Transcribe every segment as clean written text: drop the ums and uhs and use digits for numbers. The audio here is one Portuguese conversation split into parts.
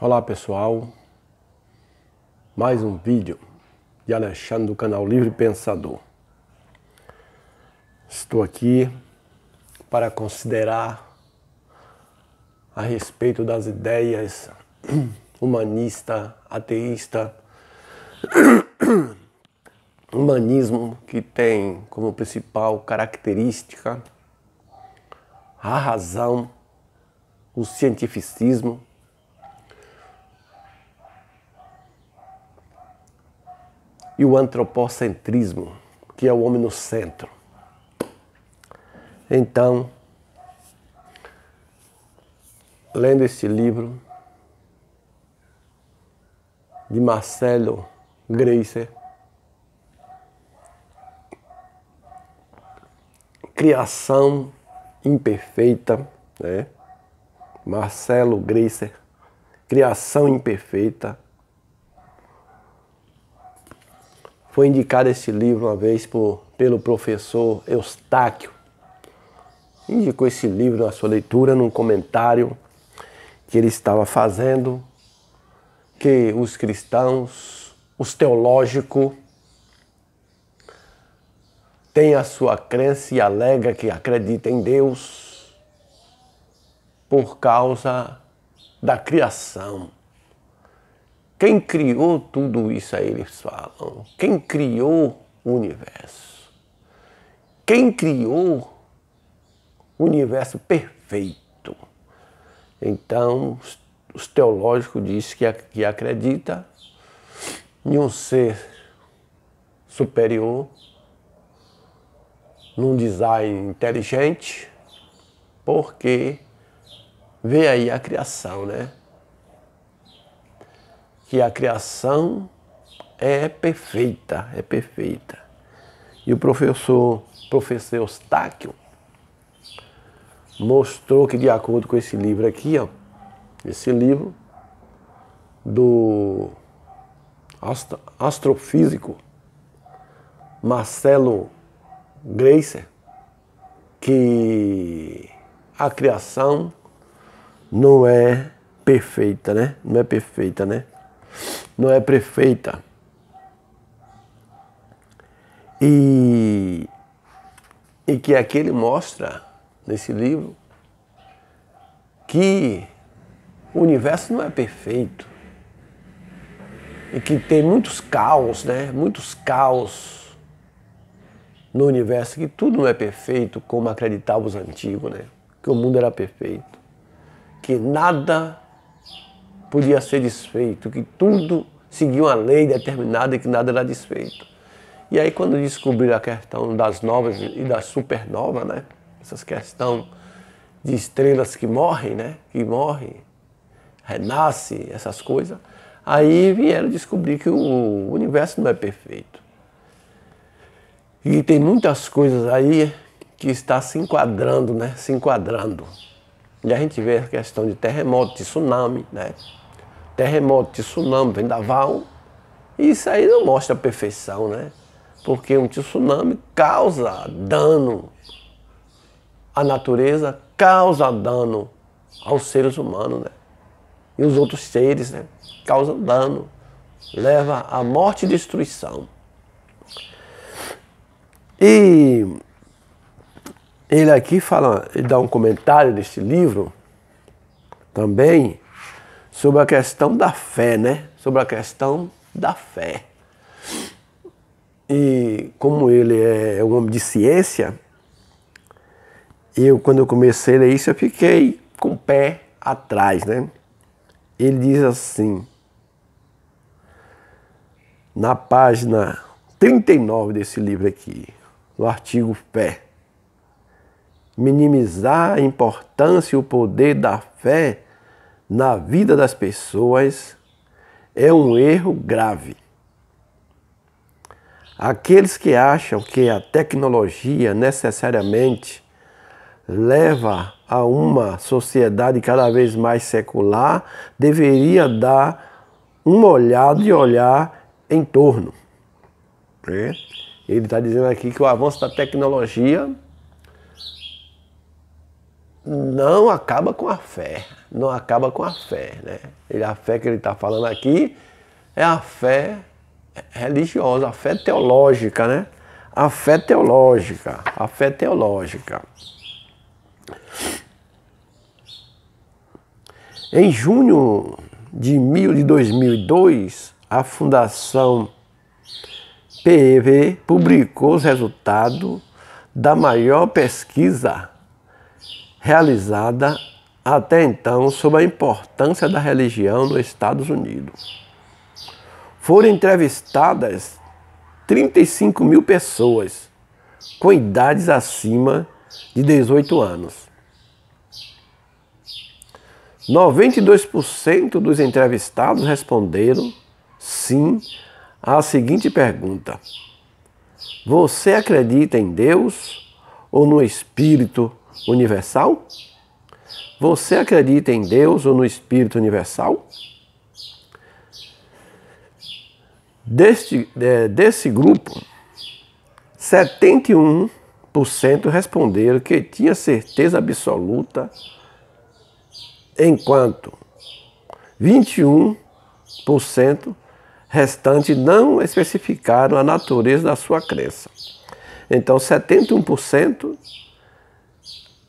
Olá pessoal, mais um vídeo de Alexandre do canal Livre Pensador. Estou aqui para considerar a respeito das ideias humanista, ateísta, humanismo que tem como principal característica a razão, o cientificismo, e o antropocentrismo, que é o homem no centro. Então, lendo este livro de Marcelo Gleiser, Criação Imperfeita, né? Marcelo Gleiser, Criação Imperfeita. Foi indicado esse livro uma vez pelo professor Eustáquio. Indicou esse livro na sua leitura, num comentário que ele estava fazendo, que os cristãos, os teológicos, têm a sua crença e alega que acredita em Deus por causa da criação. Quem criou tudo isso aí, eles falam? Quem criou o universo? Quem criou o universo perfeito? Então, os teológicos dizem que acredita em um ser superior, num design inteligente, porque vê aí a criação, né? Que a criação é perfeita, é perfeita. E o professor Eustáquio mostrou que, de acordo com esse livro aqui, ó, esse livro do astrofísico Marcelo Gleiser, que a criação não é perfeita, né? Não é perfeita, né? Não é perfeita. E que aqui ele mostra, nesse livro, que o universo não é perfeito. E que tem muitos caos, né? Muitos caos no universo, que tudo não é perfeito, como acreditavam os antigos, né? Que o mundo era perfeito. Que nada podia ser desfeito, que tudo seguia uma lei determinada e que nada era desfeito. E aí, quando descobriram a questão das novas e das supernovas, né? Essas questões de estrelas que morrem, né? Que morrem, renascem, essas coisas. Aí vieram descobrir que o universo não é perfeito. E tem muitas coisas aí que está se enquadrando, né? Se enquadrando. E a gente vê a questão de terremoto, de tsunami, né? Terremoto, de tsunami, vendaval. E isso aí não mostra a perfeição, né? Porque um tsunami causa dano à natureza, causa dano aos seres humanos, né? E os outros seres, né? Causa dano, leva à morte e destruição. E ele aqui fala, ele dá um comentário desse livro também sobre a questão da fé, né? Sobre a questão da fé. E como ele é um homem de ciência, quando eu comecei a ler isso, eu fiquei com o pé atrás, né? Ele diz assim, na página 39 desse livro aqui, no artigo fé: minimizar a importância e o poder da fé na vida das pessoas é um erro grave. Aqueles que acham que a tecnologia necessariamente leva a uma sociedade cada vez mais secular deveria dar uma olhada e olhar em torno. Ele está dizendo aqui que o avanço da tecnologia não acaba com a fé. não acaba com a fé, né? A fé que ele está falando aqui é a fé religiosa, a fé teológica, né? A fé teológica, a fé teológica. Em junho de 2002, a Fundação PEV publicou os resultados da maior pesquisa realizada até então sobre a importância da religião nos Estados Unidos. Foram entrevistadas 35 mil pessoas com idades acima de 18 anos. 92% dos entrevistados responderam sim à seguinte pergunta: você acredita em Deus ou no Espírito Universal? Você acredita em Deus ou no Espírito Universal? Desse grupo, 71% responderam que tinha certeza absoluta, enquanto 21% restante não especificaram a natureza da sua crença. Então, 71%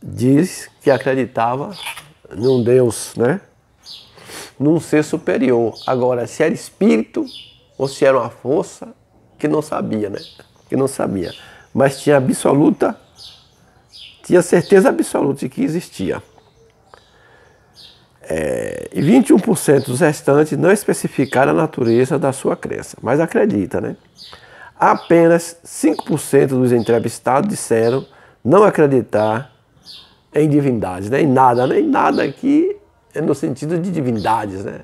diz que acreditava num Deus, né? Num ser superior. Agora, se era espírito ou se era uma força, que não sabia, né? Que não sabia. Mas tinha certeza absoluta de que existia. E 21% dos restantes não especificaram a natureza da sua crença, mas acredita, né? Apenas 5% dos entrevistados disseram não acreditar em divindades, né? Em nada aqui é no sentido de divindades, né?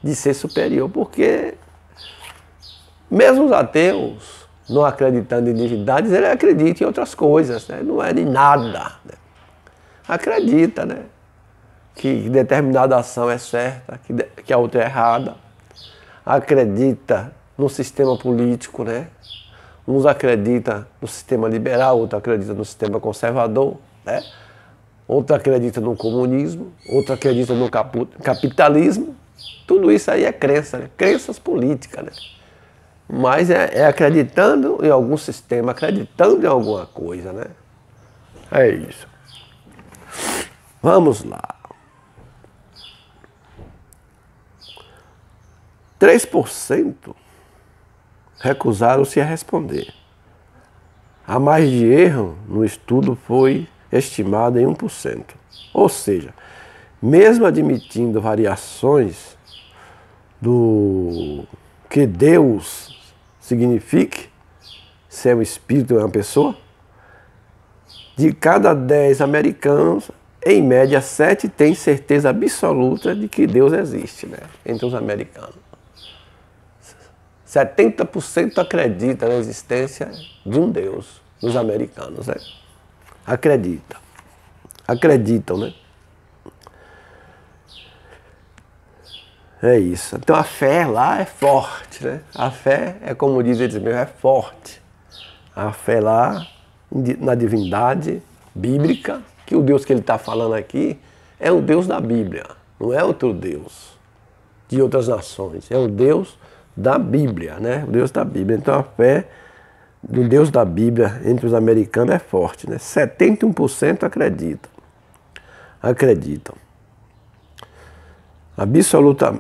De ser superior, porque mesmo os ateus não acreditando em divindades, ele acredita em outras coisas, né? Não é de nada, né? Acredita, né? Que determinada ação é certa, que a outra é errada. Acredita no sistema político, né? Uns acreditam no sistema liberal, outro acredita no sistema conservador, né? Outro acredita no comunismo, outro acredita no capitalismo. Tudo isso aí é crença, né? Crenças políticas, né? Mas é acreditando em algum sistema, acreditando em alguma coisa, né? É isso. Vamos lá. 3% recusaram-se a responder. A margem de erro no estudo foi estimada em 1%. Ou seja, mesmo admitindo variações do que Deus signifique, se é um espírito ou é uma pessoa, de cada 10 americanos, em média 7 têm certeza absoluta de que Deus existe, né? Entre os americanos. 70% acredita na existência de um Deus, nos americanos, né? Acreditam, né? É isso. Então a fé lá é forte, né? A fé é, como diz eles mesmos, é forte. A fé lá na divindade bíblica, que o Deus que ele está falando aqui é o Deus da Bíblia, não é outro Deus de outras nações, é o Deus da Bíblia, né? O Deus da Bíblia. Então a fé do Deus da Bíblia entre os americanos é forte, né? 71% acreditam. Absoluta,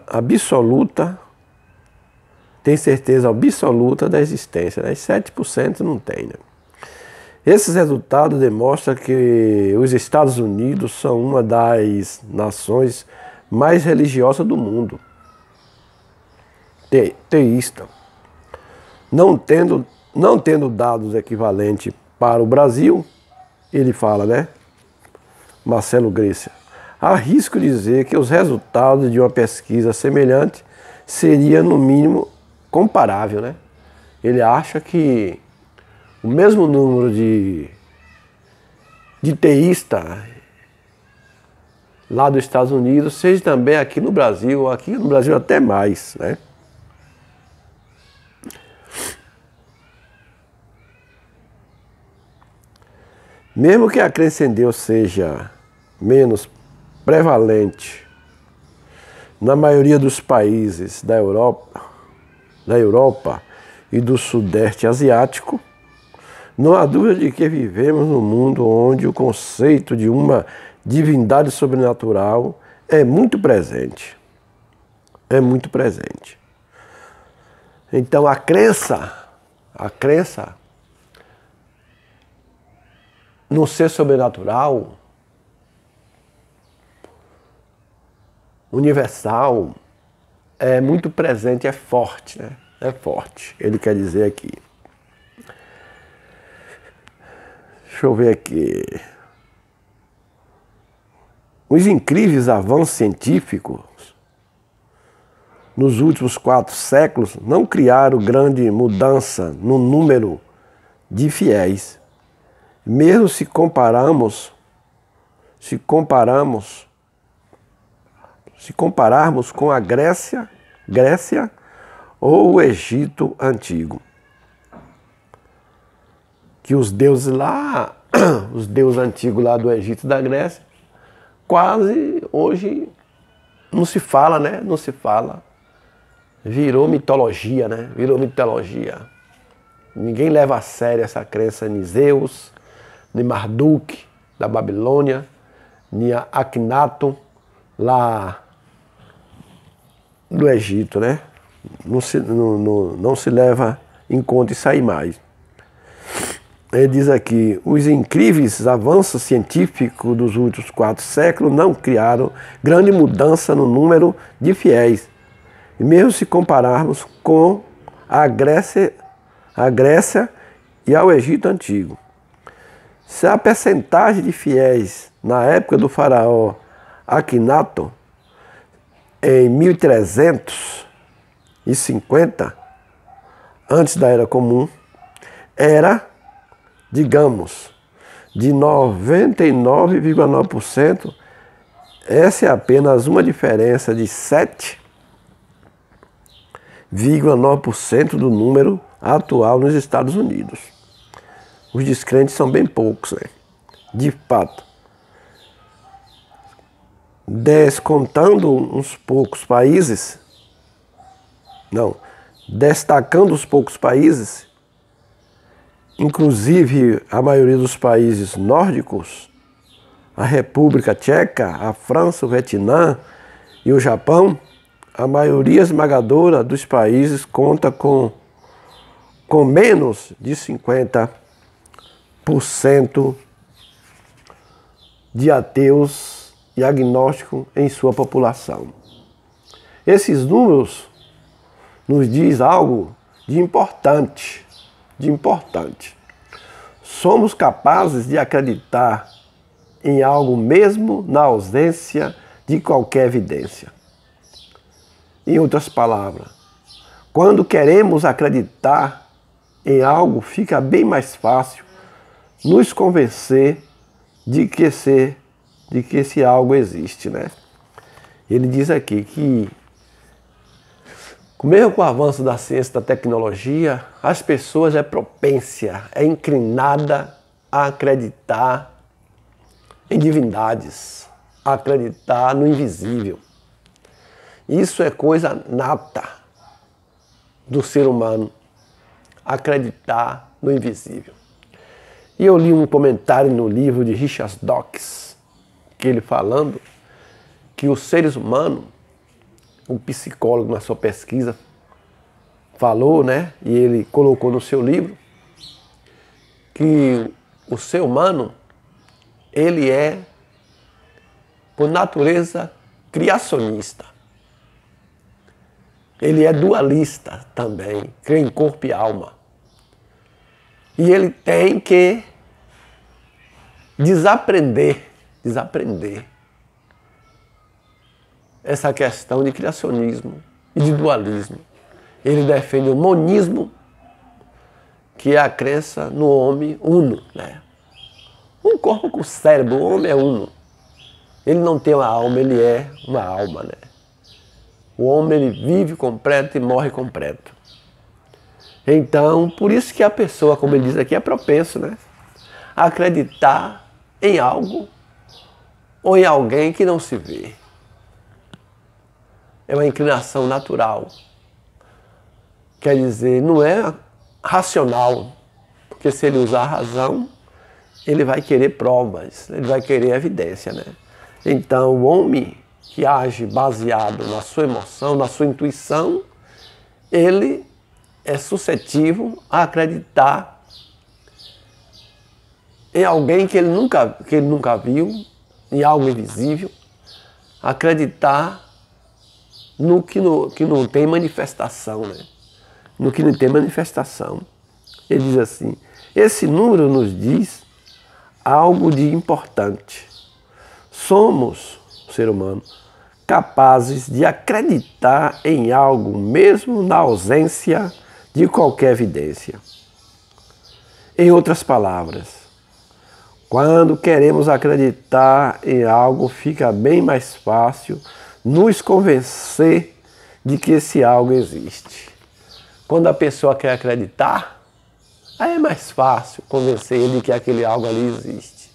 tem certeza absoluta da existência, né? E 7% não tem, né? Esses resultados demonstram que os Estados Unidos são uma das nações mais religiosas do mundo. Teísta. Não tendo dados equivalentes para o Brasil, ele fala, né? Marcelo Grécia. Arrisco dizer que os resultados de uma pesquisa semelhante seria, no mínimo, comparável, né? Ele acha que o mesmo número de teístas lá dos Estados Unidos seja também aqui no Brasil até mais, né? Mesmo que a crença em Deus seja menos prevalente na maioria dos países da Europa e do Sudeste Asiático, não há dúvida de que vivemos num mundo onde o conceito de uma divindade sobrenatural é muito presente. É muito presente. Então a crença no ser sobrenatural, universal, é muito presente, é forte, né? É forte, ele quer dizer aqui. Deixa eu ver aqui. Os incríveis avanços científicos nos últimos 4 séculos não criaram grande mudança no número de fiéis. Mesmo se compararmos com a Grécia ou o Egito antigo, que os deuses antigos lá do Egito e da Grécia, quase hoje não se fala, né? Não se fala. Virou mitologia, né? Virou mitologia. Ninguém leva a sério essa crença em Zeus, nem Marduk, da Babilônia, nem Akhenaton, lá do Egito, né? Não se leva em conta isso aí mais. Ele diz aqui, os incríveis avanços científicos dos últimos 4 séculos não criaram grande mudança no número de fiéis. E mesmo se compararmos com a Grécia e ao Egito Antigo. Se a percentagem de fiéis na época do faraó Akhenaton, em 1350, antes da Era Comum, era, digamos, de 99,9%, essa é apenas uma diferença de 7,9% do número atual nos Estados Unidos. Os descrentes são bem poucos, né? De fato. Descontando uns poucos países, destacando os poucos países, inclusive a maioria dos países nórdicos, a República Tcheca, a França, o Vietnã e o Japão, a maioria esmagadora dos países conta com menos de 50% de ateus e agnósticos em sua população. Esses números nos diz algo de importante. Somos capazes de acreditar em algo mesmo na ausência de qualquer evidência. Em outras palavras, quando queremos acreditar em algo, fica bem mais fácil nos convencer de que esse algo existe, né? Ele diz aqui que, mesmo com o avanço da ciência e da tecnologia, as pessoas é inclinada a acreditar em divindades, a acreditar no invisível. Isso é coisa nata do ser humano, acreditar no invisível. E eu li um comentário no livro de Richard Dawkins, que ele falando que os seres humanos, um psicólogo na sua pesquisa falou, né, e ele colocou no seu livro, que o ser humano, ele é, por natureza, criacionista. Ele é dualista também, crê em corpo e alma. E ele tem que desaprender essa questão de criacionismo e de dualismo. Ele defende o monismo, que é a crença no homem uno, né? Um corpo com cérebro, o homem é uno. Ele não tem uma alma, ele é uma alma, né? O homem, ele vive completo e morre completo. Então, por isso que a pessoa, como ele diz aqui, é propenso, né, a acreditar em algo ou em alguém que não se vê. é uma inclinação natural. Quer dizer, não é racional, porque se ele usar a razão, ele vai querer provas, ele vai querer evidência, né? Então, o homem que age baseado na sua emoção, na sua intuição, ele é suscetível a acreditar em alguém que ele nunca viu, em algo invisível, acreditar no que não tem manifestação, né? No que não tem manifestação. Ele diz assim, esse número nos diz algo de importante. Somos, ser humano, capazes de acreditar em algo mesmo na ausência de qualquer evidência. Em outras palavras, quando queremos acreditar em algo, fica bem mais fácil nos convencer de que esse algo existe. Quando a pessoa quer acreditar, aí é mais fácil convencer ele de que aquele algo ali existe.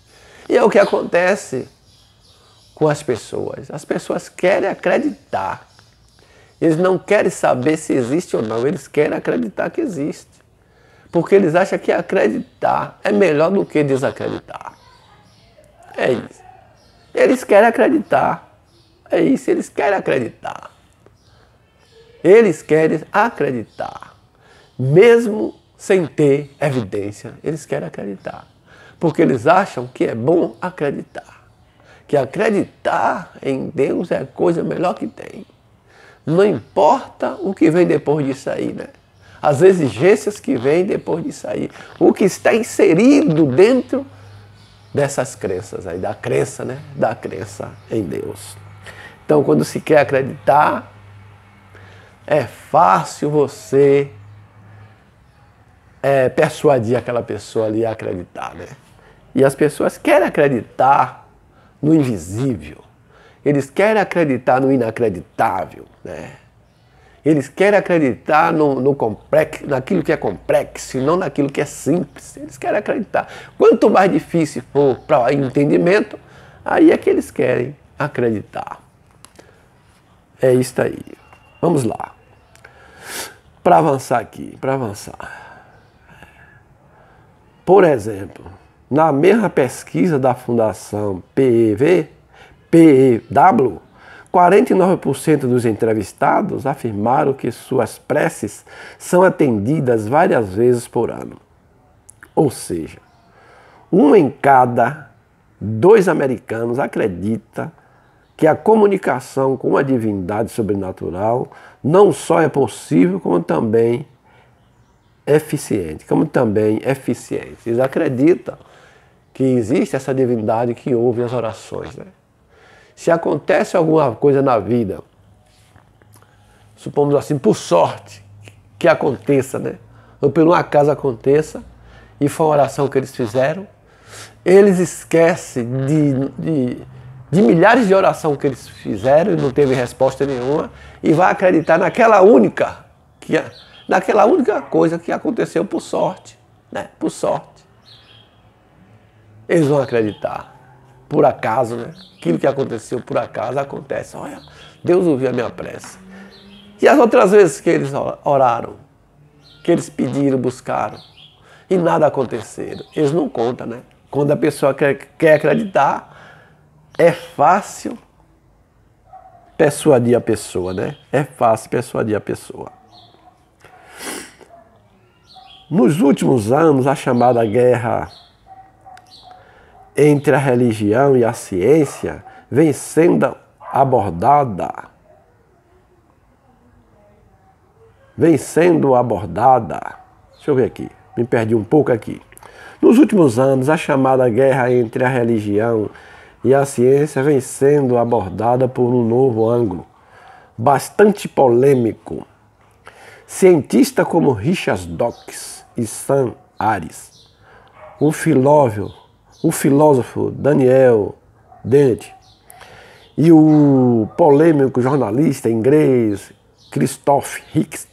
E é o que acontece com as pessoas. As pessoas querem acreditar. Eles não querem saber se existe ou não, eles querem acreditar que existe. Porque eles acham que acreditar é melhor do que desacreditar. É isso. Eles querem acreditar. É isso, eles querem acreditar. Eles querem acreditar. Mesmo sem ter evidência, eles querem acreditar. Porque eles acham que é bom acreditar. Que acreditar em Deus é a coisa melhor que tem. Não importa o que vem depois disso aí, né? As exigências que vêm depois disso aí. O que está inserido dentro dessas crenças aí, da crença, né? Da crença em Deus. Então, quando se quer acreditar, é fácil você persuadir aquela pessoa ali a acreditar, né? E as pessoas querem acreditar no invisível. Eles querem acreditar no inacreditável, né? Eles querem acreditar no complexo, naquilo que é complexo e não naquilo que é simples. Eles querem acreditar. Quanto mais difícil for para o entendimento, aí é que eles querem acreditar. É isso aí. Vamos lá. Para avançar aqui, para avançar. Por exemplo, na mesma pesquisa da Fundação PEW, 49% dos entrevistados afirmaram que suas preces são atendidas várias vezes por ano. Ou seja, 1 em cada 2 americanos acredita que a comunicação com a divindade sobrenatural não só é possível, como também eficiente. Eles acreditam que existe essa divindade que ouve as orações, né? Se acontece alguma coisa na vida, supomos assim, por sorte que aconteça, né? Ou por um acaso aconteça, e foi uma oração que eles fizeram, eles esquecem de milhares de orações que eles fizeram e não teve resposta nenhuma, e vai acreditar naquela única coisa que aconteceu por sorte, né? Por sorte. Eles vão acreditar. Por acaso, né? Aquilo que aconteceu por acaso acontece. Olha, Deus ouviu a minha prece. E as outras vezes que eles oraram, que eles pediram, buscaram, e nada aconteceu. Eles não contam, né? Quando a pessoa quer acreditar, é fácil persuadir a pessoa, né? É fácil persuadir a pessoa. Nos últimos anos, a chamada guerra entre a religião e a ciência vem sendo abordada. Deixa eu ver aqui, me perdi um pouco aqui. Nos últimos anos, a chamada guerra entre a religião e a ciência vem sendo abordada por um novo ângulo, bastante polêmico. Cientistas como Richard Dawkins e Sam Harris, o filósofo Daniel Dennett e o polêmico jornalista inglês Christopher Hitchens,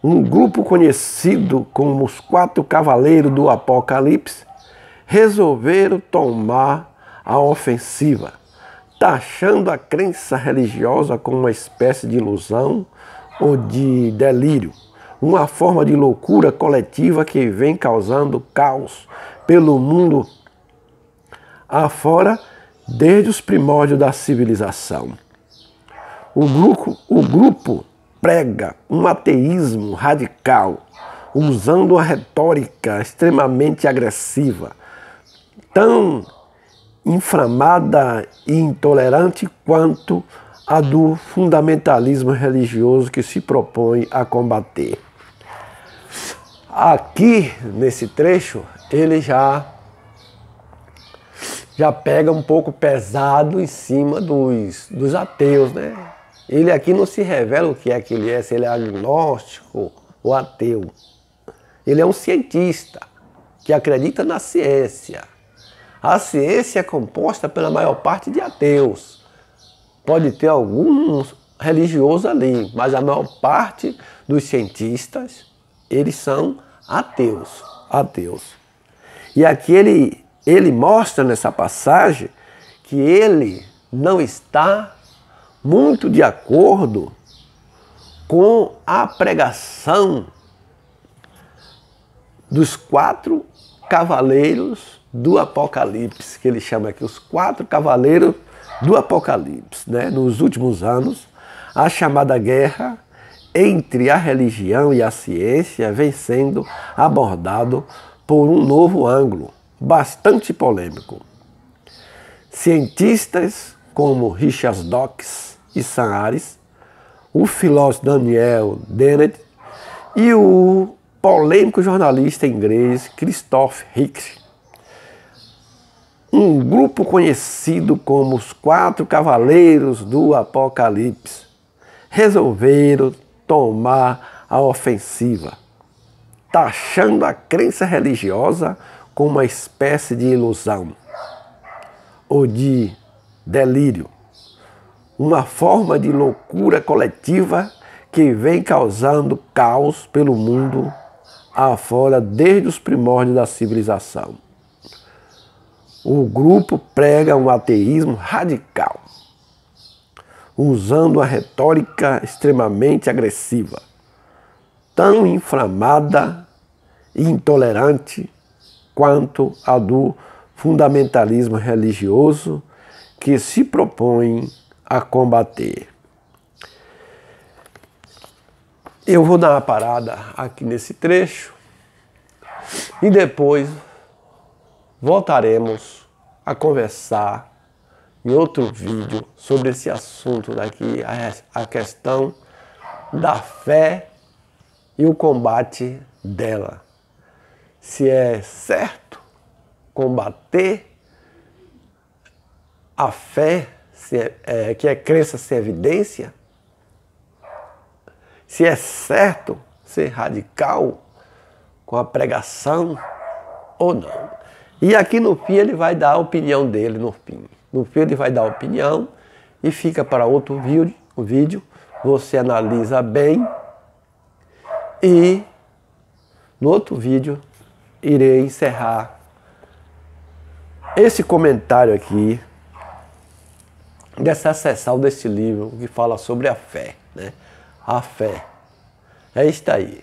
um grupo conhecido como os 4 Cavaleiros do Apocalipse, resolveram tomar a ofensiva, taxando a crença religiosa como uma espécie de ilusão ou de delírio, uma forma de loucura coletiva que vem causando caos pelo mundo afora desde os primórdios da civilização. O grupo prega um ateísmo radical, usando uma retórica extremamente agressiva, tão inflamada e intolerante quanto a do fundamentalismo religioso que se propõe a combater. Aqui, nesse trecho, ele já pega um pouco pesado em cima dos ateus, né? Ele aqui não se revela o que é que ele é, se ele é agnóstico ou ateu. Ele é um cientista que acredita na ciência. A ciência é composta pela maior parte de ateus. Pode ter alguns religiosos ali, mas a maior parte dos cientistas, eles são ateus. E aqui ele mostra nessa passagem que ele não está muito de acordo com a pregação dos 4 cavaleiros do Apocalipse, que ele chama aqui os 4 cavaleiros do Apocalipse, né? Nos últimos anos, a chamada guerra entre a religião e a ciência vem sendo abordado por um novo ângulo, bastante polêmico. Cientistas como Richard Dawkins e Sam Harris, o filósofo Daniel Dennett e o polêmico jornalista inglês Christopher Hitchens, um grupo conhecido como os 4 Cavaleiros do Apocalipse, resolveram tomar a ofensiva, taxando a crença religiosa como uma espécie de ilusão ou de delírio, uma forma de loucura coletiva que vem causando caos pelo mundo afora desde os primórdios da civilização. O grupo prega um ateísmo radical, usando uma retórica extremamente agressiva, tão inflamada e intolerante quanto a do fundamentalismo religioso que se propõe a combater. Eu vou dar uma parada aqui nesse trecho e depois voltaremos a conversar em outro vídeo sobre esse assunto daqui, a questão da fé e o combate dela. Se é certo combater a fé, que é crença sem evidência, se é certo ser radical com a pregação ou não. E aqui no fim ele vai dar a opinião dele no fim. No fim ele vai dar a opinião e fica para outro vídeo. Você analisa bem e no outro vídeo irei encerrar esse comentário aqui dessa seção desse livro que fala sobre a fé, né? A fé. É isso aí.